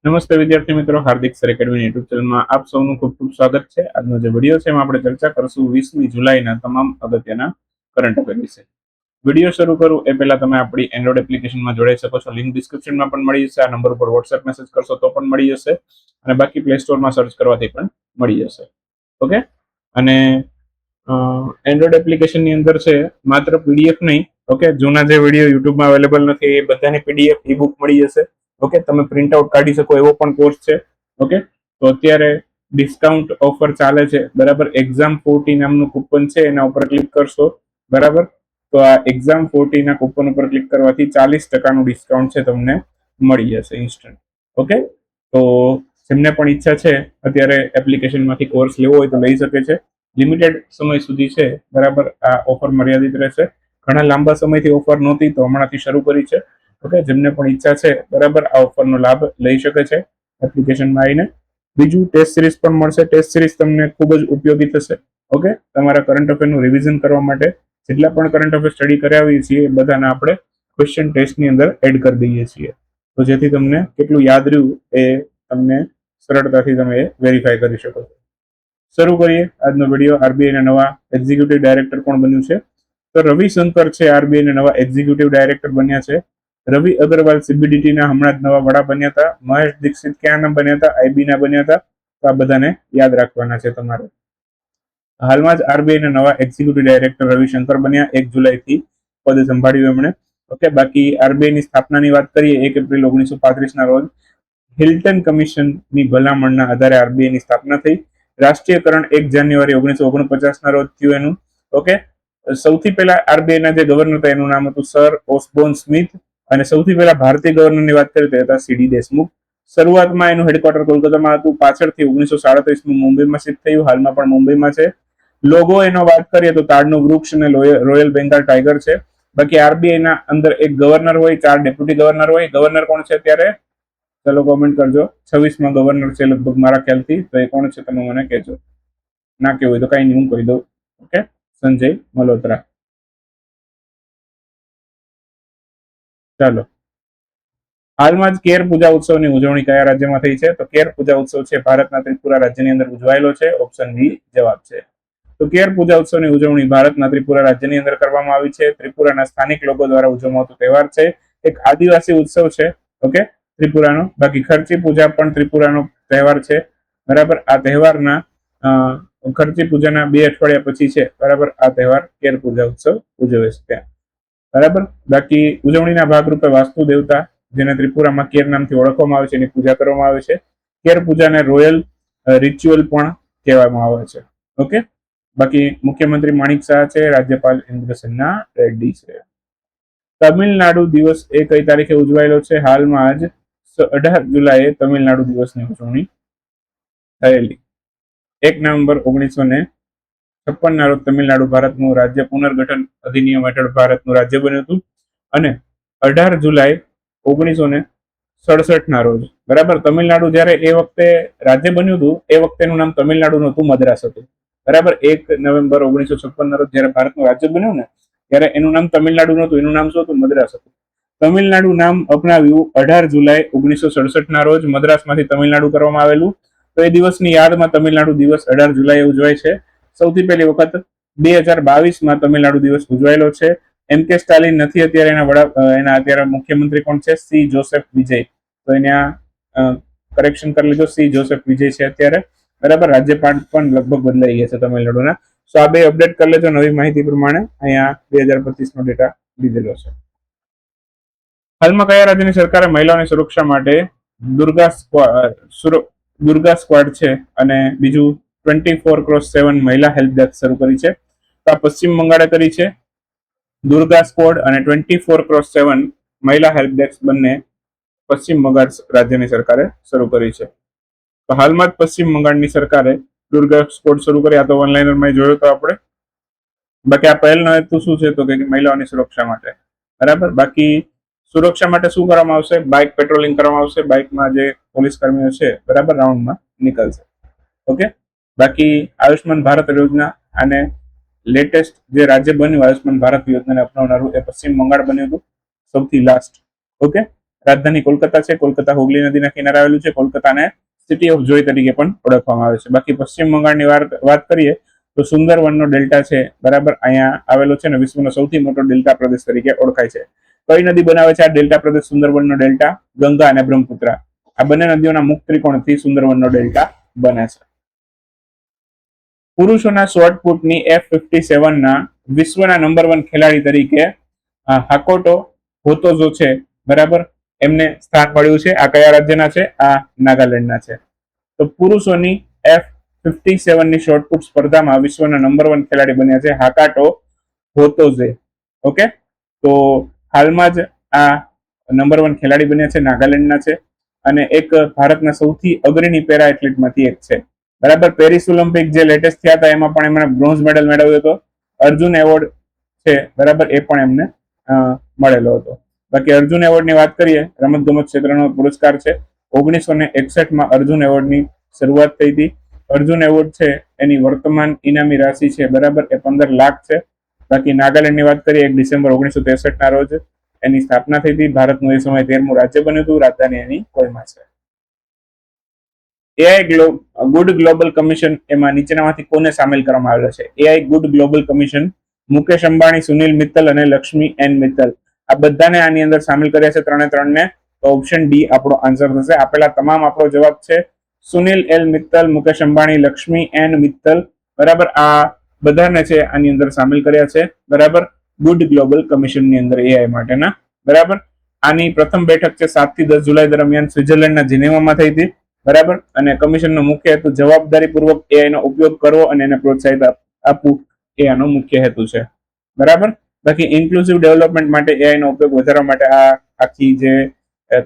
નમસ્તે વિદ્યાર્થી મિત્રો, હાર્દિક સર એકેડમી યુટ્યુબ ચેનલમાં આપ સૌનું ખૂબ ખૂબ સ્વાગત છે. આજનો જે વિડીયો છે એમાં આપણે ચર્ચા કરશું 20મી જુલાઈના તમામ અગત્યના કરંટ અફેર વિશે. વિડીયો શરૂ કરું એ પહેલા તમે આપણી એન્ડ્રોઇડ એપ્લિકેશનમાં જોડાઈ શકો છો. લિંક ડિસ્ક્રિપ્શનમાં પણ મળી જશે. આ નંબર ઉપર વોટ્સએપ મેસેજ કરશો તો પણ મળી જશે અને બાકી પ્લે સ્ટોરમાં સર્ચ કરવાથી પણ મળી જશે. ઓકે, અને એન્ડ્રોઇડ એપ્લિકેશનની અંદર છે માત્ર પીડીએફ નહીં, ઓકે, જૂના જે વિડીયો યુટ્યુબમાં અવેલેબલ નથી એ બધાની પીડીએફ ઈ બુક મળી જશે. ઓકે, તમે પ્રિન્ટ આઉટ કાઢી શકો એવો પણ કોર્સ છે. ઓકે, તો અત્યારે ડિસ્કાઉન્ટ ઓફર ચાલે છે, બરાબર. exam40 નામનું કૂપન છે, એના ઉપર ક્લિક કરશો, બરાબર. તો આ exam40 ના કૂપન ઉપર ક્લિક કરવાથી 40% ડિસ્કાઉન્ટ છે તમને મળી જશે ઇન્સ્ટન્ટ. ઓકે, તો જેમને પણ ઈચ્છા છે અત્યારે એપ્લિકેશનમાંથી કોર્સ લેવો હોય તો લઈ શકે છે. લિમિટેડ સમય સુધી છે, બરાબર. આ ઓફર મર્યાદિત રહેશે. ઘણા લાંબા સમયથી ઓફર નહોતી તો હમણાંથી શરૂ કરી છે. ઓકે, જેમને પણ ઈચ્છા છે, બરાબર, આ ઓફરનો લાભ લઈ શકે છે એપ્લિકેશનમાં આવીને. બીજું, ટેસ્ટ સિરીઝ પણ મળશે. ટેસ્ટ સિરીઝ તમને ખૂબ જ ઉપયોગી થશે. ઓકે, તમારા કરંટ અફેરનું રિવિઝન કરવા માટે જેટલા પણ કરંટ અફેર સ્ટડી કરાવીએ છીએ એ બધાને આપણે ક્વેશ્ચન ટેસ્ટની અંદર એડ કરી દઈએ છીએ, તો જેથી તમને કેટલું યાદ રહ્યું એ તમને સરળતાથી તમે વેરીફાઈ કરી શકો છો. શરૂ કરીએ આજનો વિડીયો. આરબીઆઈના નવા એક્ઝિક્યુટિવ ડાયરેક્ટર કોણ બન્યું છે? તો રવિશંકર છે આરબીઆઈના નવા એક્ઝિક્યુટિવ ડાયરેક્ટર બન્યા છે. રવિ અગ્રવાલ સીબીડીટીના હમણાં જ નવા વડા બન્યા હતા. મહેશ દીક્ષિત ક્યાંના બન્યા હતા? આઈબીના બન્યા હતા. તો આ બધાને યાદ રાખવાના છે તમારે. હાલમાં જ આરબીઆઈના નવા એક્ઝિક્યુટિવ ડાયરેક્ટર રવિશંકર બન્યા. 1 જુલાઈથી પદ સંભાળ્યું એમણે. ઓકે, બાકી આરબીઆઈની સ્થાપનાની વાત કરીએ 1 એપ્રિલ 1935 ના રોજ હિલ્ટન કમિશનની ભલામણના આધારે આરબીઆઈની સ્થાપના થઈ. રાષ્ટ્રીયકરણ 1 જાન્યુઆરી 1949 ના રોજ થયું એનું. ઓકે, સૌથી પહેલા આરબીઆઈના જે ગવર્નર હતા એનું નામ હતું સર ઓસ્બોર્ન સ્મિથ, અને સૌથી પહેલા ભારતીય ગવર્નરની વાત કરીએ તો હતા સીડી દેશમુખ. શરૂઆતમાં એનું હેડક્વાર્ટર કોલકાતામાં હતું, પાછળથી 1937માં મુંબઈમાં શિફ્ટ થયું, હાલમાં પણ મુંબઈમાં છે. લોગો એનો વાત કરીએ તો તાડનું વૃક્ષ અને રોયલ બેંગાલ ટાઈગર છે. બાકી આરબીઆઈના અંદર એક ગવર્નર હોય, 4 ડેપ્યુટી ગવર્નર હોય. ગવર્નર કોણ છે અત્યારે? ચલો કોમેન્ટ કરજો. 26માં ગવર્નર છે લગભગ મારા ખ્યાલથી. તો એ કોણ છે તમે મને કહેજો. ના કેવું હોય તો કઈ નહીં, હું કહી દઉં. ઓકે, સંજય મલ્હોત્રા. ચાલો, હાલમાં જ કેર પૂજા ઉત્સવની ઉજવણી કયા રાજ્યમાં થઈ છે? તો કેર પૂજા ઉત્સવ છે ભારતના ત્રિપુરા રાજ્યની અંદર ઉજવાયેલો છે. ઓપ્શન બી જવાબ છે. તો કેર પૂજા ઉત્સવની ઉજવણી ભારતના ત્રિપુરા રાજ્યની અંદર કરવામાં આવી છે. ત્રિપુરાના સ્થાનિક લોકો દ્વારા ઉજવવામાં આવતો તહેવાર છે. એક આદિવાસી ઉત્સવ છે, ઓકે, ત્રિપુરાનો. બાકી ખર્ચી પૂજા પણ ત્રિપુરાનો તહેવાર છે, બરાબર. આ તહેવારના ખર્ચી પૂજાના 2 અઠવાડિયા પછી છે, બરાબર, આ તહેવાર કેર પૂજા ઉત્સવ ઉજવે છે ત્યાં, બરાબર. બાકી ઉજવણીના ભાગરૂપે વાસ્તુ દેવતા, જેને ત્રિપુરામાં કેર નામથી ઓળખવામાં આવે છે, એની પૂજા કરવામાં આવે છે. કેર પૂજાને રોયલ રિચ્યુઅલ પણ કહેવામાં આવે છે. ઓકે, બાકી મુખ્યમંત્રી માણિક શાહ છે, રાજ્યપાલ ઇન્દ્રસેના રેડ્ડી છે. તમિલનાડુ દિવસ એ કઈ તારીખે ઉજવાયેલો છે? હાલમાં જ 18 જુલાઈએ તમિલનાડુ દિવસની ઉજવણી થયેલી. 1 નવેમ્બર 1956 ના રોજ તમિલનાડુ ભારતનું રાજ્ય પુનર્ગઠન અધિનિયમ હેઠળ ભારતનું રાજ્ય બન્યું હતું, અને 18 જુલાઈ 1967ના રોજ, બરાબર, તમિલનાડુ જ્યારે એ વખતે રાજ્ય બન્યું હતું એ વખતે એનું નામ તમિલનાડુ નહોતું, મદ્રાસ હતું, બરાબર. 1 નવેમ્બર 1956ના રોજ જ્યારે ભારતનું રાજ્ય બન્યું ને ત્યારે એનું નામ તમિલનાડુ નહોતું, એનું નામ શું હતું? મદ્રાસ હતું. તમિલનાડુ નામ અપનાવ્યું 18 જુલાઈ 1967ના રોજ. મદ્રાસમાંથી તમિલનાડુ કરવામાં આવેલું. તો એ દિવસની યાદમાં તમિલનાડુ દિવસ 18 જુલાઈએ ઉજવાય છે. સૌથી પહેલી વખત 2022માં તમિલનાડુ દિવસ ઉજવાયેલો છે. એમ કે સ્ટાલિન નથી અત્યારે એના અત્યારે મુખ્યમંત્રી કોણ છે? સી જોસેફ વિજય. તો એને કરેક્શન કરી લીધો, સી જોસેફ વિજય છે અત્યારે, બરાબર. રાજ્યપાલ પણ લગભગ બદલાઈ ગયા છે તમિલનાડુના. સો આ 2 અપડેટ કરી લેજો નવી માહિતી પ્રમાણે. અહીંયા 2025નો ડેટા લીધેલો છે. હાલમાં કયા રાજ્યની સરકારે મહિલાઓની સુરક્ષા માટે દુર્ગા સ્ક્વોડ છે અને બીજું 24x7 મહિલા હેલ્પ ડેસ્ક શરૂ કરી છે? તો આ પશ્ચિમ બંગાળે કરી છે. દુર્ગા સ્ક્વોડ અને 24x7 મહિલા હેલ્પ ડેસ્ક બંને પશ્ચિમ બંગાળ રાજ્યની સરકારે શરૂ કરી છે. તો હાલમાં જ પશ્ચિમ બંગાળની સરકારે દુર્ગા સ્ક્વોડ શરૂ કરી. આ તો ઓનલાઈનમાં જોયો તો આપણે. બાકી આ પહેલનો હેતુ શું છે? તો કે મહિલાઓની સુરક્ષા માટે, બરાબર. બાકી સુરક્ષા માટે શું કરવામાં આવશે? બાઇક પેટ્રોલિંગ કરવામાં આવશે. બાઇકમાં જે પોલીસ કર્મીઓ છે, બરાબર, રાઉન્ડમાં નીકળશે. ઓકે, બાકી આયુષ્માન ભારત યોજના અને લેટેસ્ટ જે રાજ્ય બન્યું આયુષ્માન ભારત યોજનાને અપનાવનારું એ પશ્ચિમ બંગાળ બન્યું હતું સૌથી લાસ્ટ. ઓકે, રાજધાની કોલકાતા છે. કોલકાતા હુગલી નદીના કિનારે આવેલું છે. કોલકાતાને સિટી ઓફ જોય તરીકે પણ ઓળખવામાં આવે છે. બાકી પશ્ચિમ બંગાળની વાત કરીએ તો સુંદરવનનો ડેલ્ટા છે, બરાબર, અહીંયા આવેલો છે ને વિશ્વનો સૌથી મોટો ડેલ્ટા પ્રદેશ તરીકે ઓળખાય છે. કઈ નદી બનાવે છે આ ડેલ્ટા પ્રદેશ સુંદરવનનો ડેલ્ટા? ગંગા અને બ્રહ્મપુત્રા. આ બંને નદીઓના મુખ ત્રિકોણથી સુંદરવનનો ડેલ્ટા બને છે. પુરુષોના શોર્ટપુટની F57 ના વિશ્વના નંબર 1 ખેલાડી તરીકે હાકોટો હોતોઝો છે, બરાબર, એમને સ્થાન મળ્યું છે. આ કયા રાજ્યના છે? આ નાગાલેન્ડના છે. તો પુરુષોની F57 ની શોર્ટપુટ સ્પર્ધામાં વિશ્વના નંબર 1 ખેલાડી બન્યા છે હાકાટો હોતોઝે. ઓકે, તો હાલમાં જ આ નંબર 1 ખેલાડી બન્યા છે, નાગાલેન્ડના છે અને એક ભારતના સૌથી અગ્રણી પેરા એથ્લેટમાંથી એક છે, બરાબર. પેરિસ ઓલિમ્પિક જે લેટેસ્ટ થયા હતા એમાં પણ એમણે બ્રોન્ઝ મેડલ મેળવ્યો હતો. અર્જુન એવોર્ડ છે, બરાબર, એ પણ એમને મળેલો હતો. બાકી અર્જુન એવોર્ડની વાત કરીએ, રમત ગમત ક્ષેત્રનો પુરસ્કાર છે. 1961 અર્જુન એવોર્ડની શરૂઆત થઈ હતી. અર્જુન એવોર્ડ છે એની વર્તમાન ઇનામી રાશિ છે, બરાબર, એ 15 લાખ છે. બાકી નાગાલેન્ડની વાત કરીએ, 1 ડિસેમ્બર 1963 ના રોજ એની સ્થાપના થઈ હતી. ભારતનું એ સમયે 13મું રાજ્ય બન્યું હતું. રાજધાની એની કોઈમાં છે. એઆઈ ગુડ ગ્લોબલ કમિશન, એમાં નીચેનામાંથી કોને સામેલ કરવામાં આવેલો છે? AI good global commission Mukesh Ambani, Sunil Mittal અને લક્ષ્મી એન મિત્તલ, આ બધાને આની અંદર સામેલ કર્યા છે, ત્રણે ત્રણને. તો ઓપ્શન ડી આપણો આન્સર થશે. આપેલા તમામ આપણો જવાબ છે. સુનિલ એલ મિત્તલ, મુકેશ અંબાણી, લક્ષ્મી એન મિત્તલ, બરાબર, આ બધાને છે આની અંદર સામેલ કર્યા છે, બરાબર, ગુડ ગ્લોબલ કમિશનની અંદર એઆઈ માટેના, બરાબર. આની પ્રથમ બેઠક છે 7 થી 10 જુલાઈ દરમિયાન સ્વિટ્ઝરલેન્ડના જીનેવામાં થઈ હતી, બરાબર. અને કમિશનનો મુખ્ય હેતુ જવાબદારીપૂર્વક એઆઈ નો ઉપયોગ કરવો અને એને પ્રોત્સાહિત આપવું એ આનો મુખ્ય હેતુ છે, બરાબર. બાકી ઇન્ક્લુસિવ ડેવલપમેન્ટ માટે એઆઈ નો ઉપયોગ વધારવા માટે આ આખી જે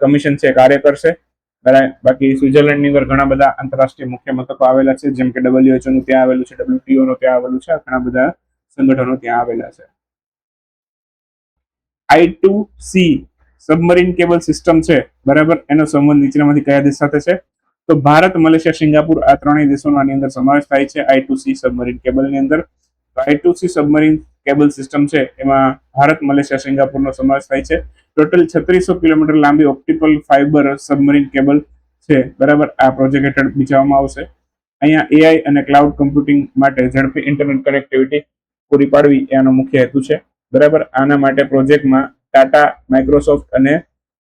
કમિશન છે કાર્ય કરશે, બરાબર. બાકી સ્વિટ્ઝરલેન્ડની અંદર ઘણા બધા આંતરરાષ્ટ્રીય મુખ્ય મથકો આવેલા છે, જેમ કે WHO નું ત્યાં આવેલું છે, WTO નું ત્યાં આવેલું છે, ઘણા બધા સંગઠનો ત્યાં આવેલા છે. I2C સબમરીન કેબલ સિસ્ટમ છે, બરાબર, એનો સંબંધ નીચેનામાંથી કયા દેશ સાથે છે? તો ભારત, મલેશિયા, સિંગાપુર, આ ત્રણેય દેશોનો આની અંદર સમાવેશ થાય છે I2C સબમરીન કેબલની અંદર. I2C સબમરીન કેબલ સિસ્ટમ છે એમાં ભારત, મલેશિયા, સિંગાપુરનો સમાવેશ થાય છે. ટોટલ 3600 કિલોમીટર લાંબી ઓપ્ટિકલ ફાઇબર સબમરીન કેબલ છે, બરાબર, આ પ્રોજેક્ટ હેઠળ બીજાવવામાં આવશે. અહીંયા એઆઈ અને ક્લાઉડ કમ્પ્યુટિંગ માટે ઝડપી ઇન્ટરનેટ કનેક્ટિવિટી પૂરી પાડવી એ આનો મુખ્ય હેતુ છે, બરાબર. આના માટે પ્રોજેક્ટમાં ટાટા, માઇક્રોસોફ્ટ અને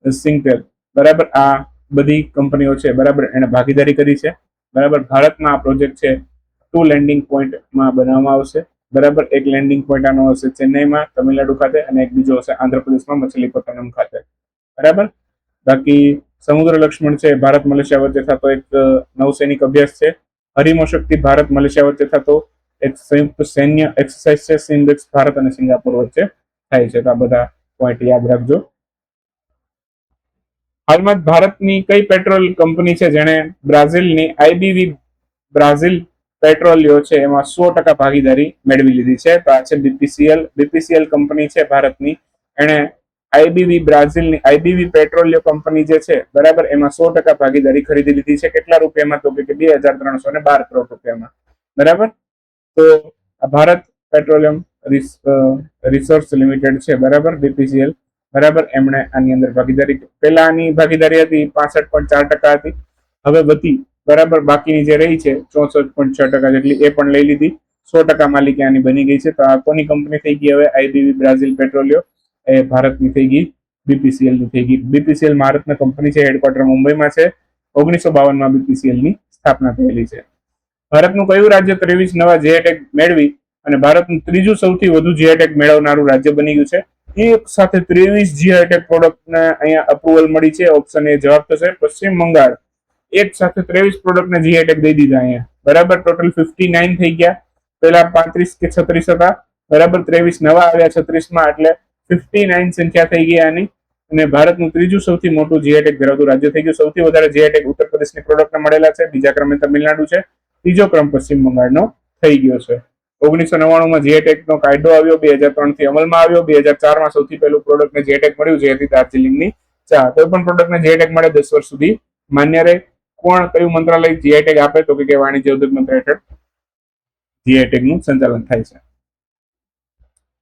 સિંગટેલ, બરાબર, આ બધી કંપનીઓ છે, બરાબર, એને ભાગીદારી કરી છે, બરાબર. ભારતમાં આ પ્રોજેક્ટ છે 2 લેન્ડિંગ પોઈન્ટમાં બનાવવામાં આવશે, બરાબર. એક લેન્ડિંગ પોઈન્ટ આનો હશે ચેન્નઈમાં, તમિલનાડુ ખાતે, અને એક બીજો હશે આંધ્રપ્રદેશમાં મછલીપટ્ટનમ ખાતે, બરાબર. બાકી સમુદ્ર લક્ષ્મણ છે ભારત મલેશિયા વચ્ચે થતો એક નૌસૈનિક અભ્યાસ છે. હરિમો શક્તિ ભારત મલેશિયા વચ્ચે થતો એક સંયુક્ત સૈન્ય એક્સરસાઇઝ છે. સિંધેક્સ ભારત અને સિંગાપુર વચ્ચે થાય છે. તો આ બધા પોઈન્ટ યાદ રાખજો. હાલમાં ભારતની કઈ પેટ્રોલ કંપની છે જેણે બ્રાઝિલની આઈબીવી બ્રાઝિલ પેટ્રોલિયો છે એમાં 100% ભાગીદારી મેળવી લીધી છે? તો આ છે બીપીસીએલ. બીપીસીએલ કંપની છે ભારતની, એણે આઈબીવી બ્રાઝિલની આઈબીવી પેટ્રોલિયો કંપની જે છે, બરાબર, એમાં 100% ભાગીદારી ખરીદી લીધી છે. કેટલા રૂપિયામાં? તો કે 2312 કરોડ રૂપિયામાં, બરાબર. તો ભારત પેટ્રોલિયમ રિસોર્સ લિમિટેડ છે, બરાબર, બીપીસીએલ, બરાબર, એમણે આની અંદર ભાગીદારી, પહેલા આની ભાગીદારી હતી 65.4% હતી, હવે વધી, બરાબર, બાકીની જે રહી છે 64.6% જેટલી એ પણ લઈ લીધી. 100% માલિકી આની બની ગઈ છે. તો આ કોની કંપની થઈ ગઈ હવે? આઈબીવી બ્રાઝિલ પેટ્રોલિયો એ ભારતની થઈ ગઈ, બીપીસીએલ ની થઈ ગઈ. બીપીસીએલ ભારતની કંપની છે, હેડક્વાર્ટર મુંબઈમાં છે. 1952 બીપીસીએલ ની સ્થાપના થયેલી છે. ભારતનું કયું રાજ્ય 23 નવા જીઆઈ મેળવી અને ભારતનું ત્રીજું સૌથી વધુ જીઆઈ મેળવનારું રાજ્ય બની ગયું છે? એક સાથે 23 જીઆઈ પ્રોડક્ટને અહીંયા અપ્રુવલ મળી છે. ઓપ્શન એ જવાબ થશે પશ્ચિમ બંગાળ. એક સાથે 23 પ્રોડક્ટને જીઆઈ દઈ દીધા અહીંયા, બરાબર. ટોટલ 59 થઈ ગયા. પેલા 35 કે 36 હતા, બરાબર, 23 નવા આવ્યા 36માં, એટલે 59 સંખ્યા થઈ ગઈ આની. અને ભારતનું ત્રીજું સૌથી મોટું જીઆઈ ધરાવતું રાજ્ય થઈ ગયું. સૌથી વધારે જીઆઈ ઉત્તર પ્રદેશની પ્રોડક્ટને મળેલા છે, બીજા ક્રમે તમિલનાડુ છે, ત્રીજો ક્રમ પશ્ચિમ બંગાળનો થઈ ગયો છે. 1999 જીઆઈ નો કાયદો આવ્યો, 2003 થી અમલમાં આવ્યો. 2004 સૌથી પહેલું પ્રોડક્ટને જીઆઈ મળ્યું જે હતી દાર્જિલિંગની ચા. કોઈ પણ પ્રોડક્ટને જીઆઈ મળે 10 વર્ષ સુધી માન્ય રહે. કોણ, કયું મંત્રાલય જીઆઈ આપે? તો કે વાણિજ્ય ઉદ્યોગ મંત્રાલય હેઠળ જીઆઈ નું સંચાલન થાય છે.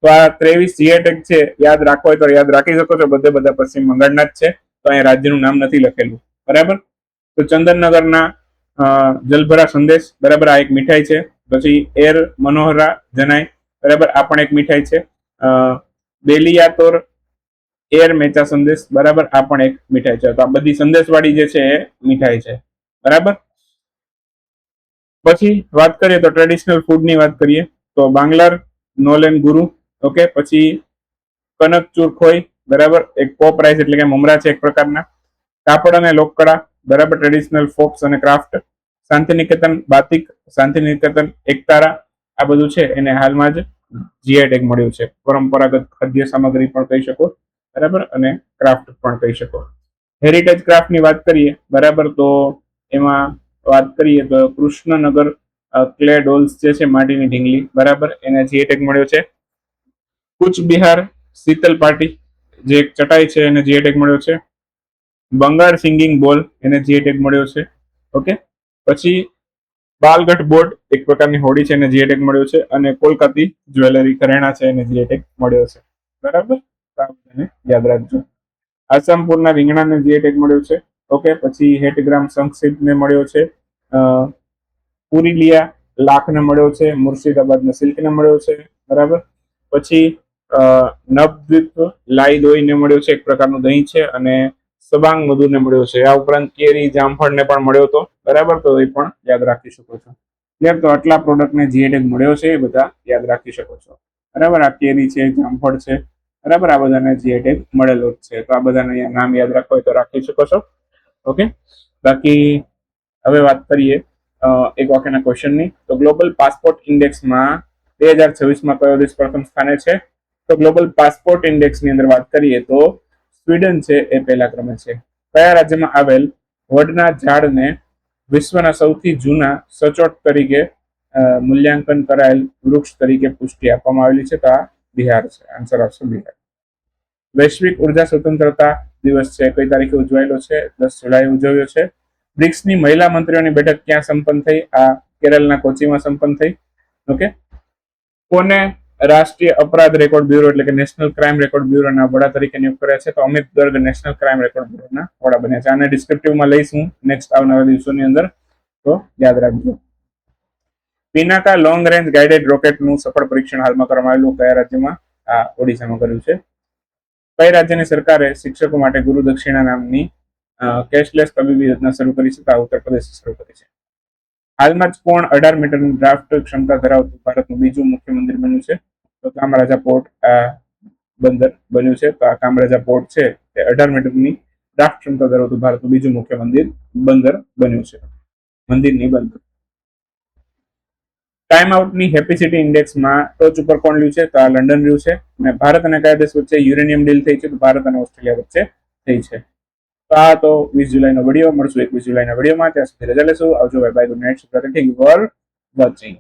તો આ 23 જીઆઈ છે, યાદ રાખવા હોય તો યાદ રાખી શકો છો. બધા પશ્ચિમ બંગાળના જ છે. તો અહીંયા રાજ્યનું નામ નથી લખેલું, બરાબર. તો ચંદનનગરના જલભરા સંદેશ, બરાબર, આ એક મીઠાઈ છે. પછી એર મનોહરા જનાઈ, બરાબર, આ પણ એક મીઠાઈ છે. બેલિયાતોર એર મેચા સંદેશ, બરાબર, આ પણ એક મીઠાઈ છે. તો આ બધી સંદેશવાળી જે છે એ મીઠાઈ છે, બરાબર. પછી વાત કરીએ તો ટ્રેડિશનલ ફૂડની વાત કરીએ તો બાંગ્લાર નોલેન ગુરુ, ઓકે. પછી કનકચૂર ખોઈ, બરાબર, એક પોપ રાઈસ એટલે કે મમરા છે એક પ્રકારના. કાપડ અને લોકકળા, બરાબર, ટ્રેડિશનલ ફોક્સ અને ક્રાફ્ટ. શાંતિનિકેતન બાતિક, શાંતિનિકેતન એકતારા, આ બધું છે એને હાલમાં જ જીઆઈ ટેગ મળ્યું છે. પરંપરાગત ખાદ્ય સામગ્રી પણ કહી શકો, બરાબર, અને ક્રાફ્ટ પણ કહી શકો. હેરિટેજ ક્રાફ્ટની વાત કરીએ, બરાબર, તો એમાં વાત કરીએ તો કૃષ્ણનગર ક્લે ડોલ્સ જે છે માટીની ઢીંગલી, બરાબર, એને જીઆઈ ટેગ મળ્યો છે. કુચ બિહાર શીતલ પાર્ટી જે એક ચટાઈ છે એને જીઆઈ ટેગ મળ્યો છે. બંગાળ સિંગિંગ બોલ એને જીઆઈ ટેગ મળ્યો છે, ઓકે. પછી બાલગઢ બોર્ડ એક પ્રકારની હોડી છે એને જીઆઈ ટેગ મળ્યો છે. અને કોલકાતી જ્વેલરી ઘરેણા છે એને જીઆઈ ટેગ મળ્યો છે, બરાબર. યાદ રાખજો. આસામપુરના રીંગણાને જીઆઈ ટેગ મળ્યો છે, ઓકે. પછી હેટગ્રામ શંખસિદ્ધને મળ્યો છે. પુરીલિયા લાખને મળ્યો છે. મુર્શિદાબાદના સિલ્કને મળ્યો છે, બરાબર. પછી નવદ્વીપ લાઈ દોઈને મળ્યો છે, એક પ્રકારનું દહીં છે. અને સબાંગ મધુને મળ્યો છે. આ ઉપરાંત કેરી જામફળને પણ મળ્યો હતો, બરાબર, તો એ પણ યાદ રાખી શકો છો. ક્લિયર? તો આટલા પ્રોડક્ટને જીઆઈ ટેગ મળ્યો છે એ બધા યાદ રાખી શકો છો, બરાબર. આ કેરી છે, જામફળ છે, બરાબર, આ બધાને જીઆઈ ટેગ મળેલો જ છે. તો આ બધાને નામ યાદ રાખવા હોય તો રાખી શકો છો, ઓકે. બાકી હવે વાત કરીએ એક વાક્યના ક્વેશ્ચનની. તો ગ્લોબલ પાસપોર્ટ ઇન્ડેક્સમાં 2026માં કયો દેશ પ્રથમ સ્થાને છે? તો ગ્લોબલ પાસપોર્ટ ઇન્ડેક્સની અંદર વાત કરીએ તો સ્વીડન છે એ પહેલા ક્રમે છે. કયા રાજ્યમાં આવેલ વડના ઝાડને વિશ્વના સૌથી જૂના સચોટ તરીકે મૂલ્યાંકન કરાયેલ વૃક્ષ તરીકે પુષ્ટિ આપવામાં આવેલી છે? તો આ બિહાર છે. આન્સર આવશે બિહાર. વૈશ્વિક ઉર્જા સ્વતંત્રતા દિવસ છે કઈ તારીખે ઉજવાયેલો છે? 10 જુલાઈ ઉજવ્યો છે. બ્રિક્સની મહિલા મંત્રીઓની બેઠક ક્યાં સંપન્ન થઈ? આ કેરળના કોચીમાં સંપન્ન થઈ, ઓકે. કોને રાષ્ટ્રીય અપરાધ રેકોર્ડ બ્યુરો એટલે કે નેશનલ ક્રાઇમ રેકોર્ડ બ્યુરોના વડા તરીકે નિયુક્ત કર્યા છે? તો Amit Garg national crime record બ્યુરોના વડા બન્યા છે. આને ડિસ્ક્રિપ્ટિવમાં લઈશું નેક્સ્ટ આવનારા દિવસોની અંદર, તો યાદ રાખજો. પિનાકા લોંગ રેન્જ ગાઇડેડ રોકેટનું સફળ પરીક્ષણ હાલમાં કરવામાં આવેલું કયા રાજ્યમાં? આ ઓડિશામાં કર્યું છે. કઈ રાજ્યની સરકારે શિક્ષકો માટે ગુરુ દક્ષિણા નામની કેશલેસ તબીબી યોજના શરૂ કરી છે? તો ઉત્તર પ્રદેશ શરૂ કરી છે. હાલમાં જ કોણ 18 મીટરની ડ્રાફ્ટ ક્ષમતા ધરાવતું ભારતનું બીજું મુખ્ય મંદિર બન્યું છે? તો કામરાજા પોર્ટ આ બંદર બન્યું છે. તો આ કામરાજા પોર્ટ છે તે 18 મીટરની ડ્રાફ્ટ ક્ષમતા ધરાવતું ભારતનું બીજું મુખ્ય બંદર બન્યું છે. મંદિરની બંદર. ટાઈમ આઉટની હેપી સિટી ઇન્ડેક્સમાં ટોચ ઉપર કોણ રહ્યું છે? તો આ લંડન રહ્યું છે. અને ભારત અને કયા દેશ વચ્ચે યુરેનિયમ ડીલ થઈ છે? તો ભારત અને ઓસ્ટ્રેલિયા વચ્ચે થઈ છે. તો આ તો 20 જુલાઈનો વિડીયો. મળશું 21 જુલાઈના વિડીયોમાં. ત્યાં સુધી રજા લેશું. આવજો. Bye, good night. Thank you for watching.